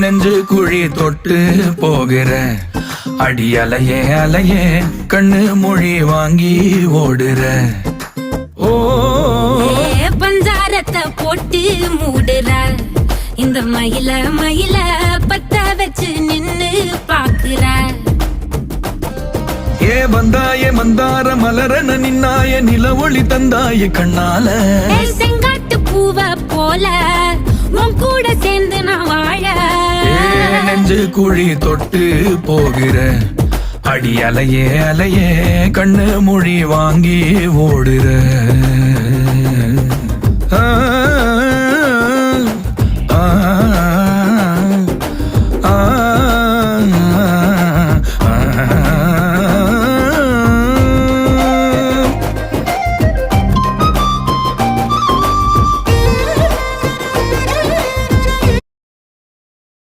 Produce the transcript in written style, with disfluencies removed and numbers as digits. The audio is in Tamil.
நெஞ்சு குழி தொட்டு போகிற அடி அலையே அலையே கண்ணு மொழி வாங்கி ஓடுற. ஓ பஞ்சாரத்தை போட்டு மூடுற இந்த மயில மயில பத்த வச்சு நின்னு பாக்குற. ஏ வந்தாய மந்தார மலரன நின்னாய நில ஒளி தந்தாய கண்ணால. செங்காட்டு பூவ போல உன் கூட சேர்ந்து நான் வாழ. நெஞ்சு குழி தொட்டு போகிற அடி அலையே அலையே கண்ணு மொழி வாங்கி ஓடுற. ஆ ஆ